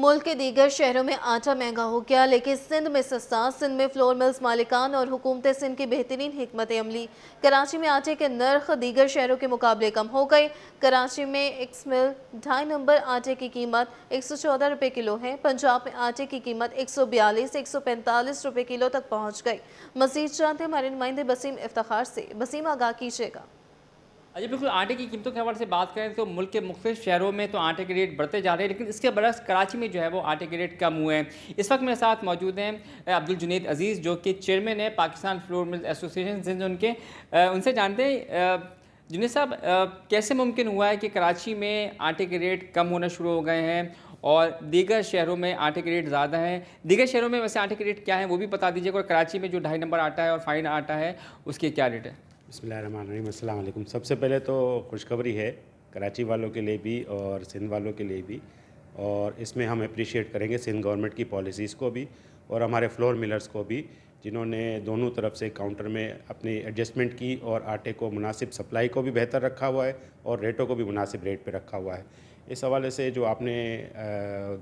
मुल्क के दीगर शहरों में आटा महंगा हो गया, लेकिन सिंध में सस्ता। सिंध में फ्लोर मिल्स मालिकान और हुकूमत सिंध की बेहतरीन हिकमत अमली। कराची में आटे के नर्ख दीगर शहरों के मुकाबले कम हो गए। कराची में एक्स मिल 2.5 नंबर आटे की कीमत 114 रुपये किलो है। पंजाब में आटे की कीमत 142 145 रुपये किलो तक पहुँच गई। मजीद जानते हमारे नुमाइंदे बसीम इफ्तार से। बसीम, आगाह कीजिएगा। जी बिल्कुल, आटे की कीमतों के हवाले से बात करें तो मुल्क के मुख्तलिफ शहरों में तो आटे के रेट बढ़ते जा रहे हैं, लेकिन इसके बरस कराची में जो है वो आटे के रेट कम हुए हैं। इस वक्त मेरे साथ मौजूद हैं अब्दुल जुनैद अजीज़, जो कि चेयरमैन है Pakistan flour mills association Sindh. उनसे जानते हैं जुनैद साहब, कैसे मुमकिन हुआ है कि कराची में आटे के रेट कम होना शुरू हो गए हैं और दीगर शहरों में आटे के रेट ज़्यादा हैं? दीगर शहरों में वैसे आटे के रेट क्या हैं वो भी बता दीजिएगा, और कराची में जो 2.5 नंबर आटा है और फाइन आटा है उसके क्या रेट है? बिस्मिल्लाहिर्रहमानिर्रहीम, अस्सलाम वालेकुम। सबसे पहले तो खुशखबरी है कराची वालों के लिए भी और सिंध वालों के लिए भी, और इसमें हम अप्रिशिएट करेंगे सिंध गवर्नमेंट की पॉलिसीज़ को भी और हमारे फ्लोर मिलर्स को भी, जिन्होंने दोनों तरफ से काउंटर में अपनी एडजस्टमेंट की और आटे को मुनासिब सप्लाई को भी बेहतर रखा हुआ है और रेटों को भी मुनासिब रेट पे रखा हुआ है। इस हवाले से जो आपने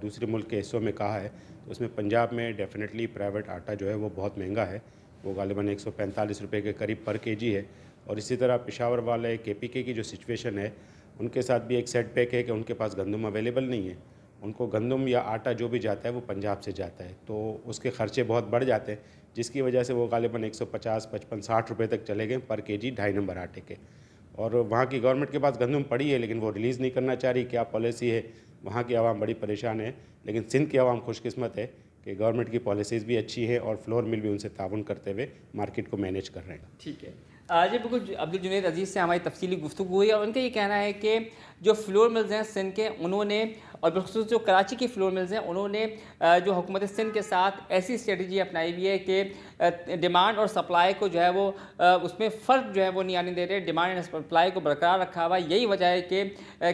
दूसरे मुल्क के हिस्सों में कहा है, तो उसमें पंजाब में डेफिनेटली प्राइवेट आटा जो है वो बहुत महंगा है। वो गालिबन 145 रुपये के करीब पर केजी है। और इसी तरह पेशावर वाले KPK की जो सिचुएशन है, उनके साथ भी एक सेटबैक है कि उनके पास गंदम अवेलेबल नहीं है। उनको गंदम या आटा जो भी जाता है वो पंजाब से जाता है, तो उसके ख़र्चे बहुत बढ़ जाते हैं, जिसकी वजह से वो गालिबन 150, 55, 60 रुपये तक चले गए पर केजी 2.5 नंबर आटे के। और वहाँ की गवर्नमेंट के पास गंदम पड़ी है, लेकिन वो रिलीज़ नहीं करना चाह रही। क्या पॉलिसी है, वहाँ की आवाम बड़ी परेशान है। लेकिन सिंध की आवाम खुशकिस्मत है कि गवर्नमेंट की पॉलिसीज़ भी अच्छी है और फ्लोर मिल भी उनसे ताउन करते हुए मार्केट को मैनेज कर रहे हैं। ठीक है। जी बिल्कुल, अब्दुल जुनैद अजीज़ से हमारी तफसीली गुफ्तगू हुई और उनका ये कहना है कि जो फ्लोर मिल्स हैं सिंध के, उन्होंने और बिलखुसूस जो कराची की फ्लोर मिल्स हैं, उन्होंने जो हुकूमत सिंध के साथ ऐसी स्ट्रेटजी अपनाई हुई है कि डिमांड और सप्लाई को जो है वो उसमें फ़र्क जो है वो नहीं आने दे रहे। डिमांड एंड सप्लाई को बरकरार रखा हुआ है। यही वजह है कि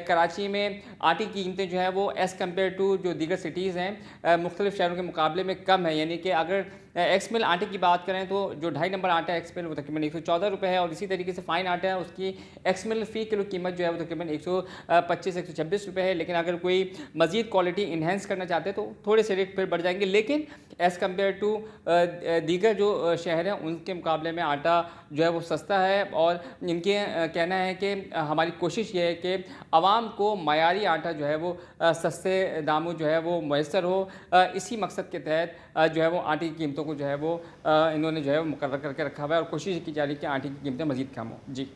कराची में आटे की कीमतें जो है वो एज़ कम्पेयर टू जो दीगर सिटीज़ हैं मुख्तलिफ शहरों के मुकाबले में कम है। यानी कि अगर एक्स मिल आटे की बात करें तो जो 2.5 नंबर आटा है एक्स मिल वो तकरीबन 114 रुपये है, और इसी तरीके से फ़ाइन आटा है उसकी एक्स मिल फ़ी किलो कीमत जो है वो तकरीबन 125 126 रुपये है। लेकिन अगर कोई मज़ीद क्वालिटी इन्हेंस करना चाहते हैं तो थोड़े से रेट फिर बढ़ जाएंगे, लेकिन एज़ कम्पेयर टू दीगर जो शहर हैं उनके मुकाबले में आटा जो है वो सस्ता है। और इनके कहना है कि हमारी कोशिश ये है कि आवाम को मयारी आटा जो है वो सस्ते दामों जो है वो मैसर हो। इसी मकसद के तहत जो है वो आटे की कीमतों को जो है वो इन्होंने जो है वो मुकर्रर करके रखा हुआ है और कोशिश की जा रही है कि आटे की कीमतें मज़ीद कम हो। जी।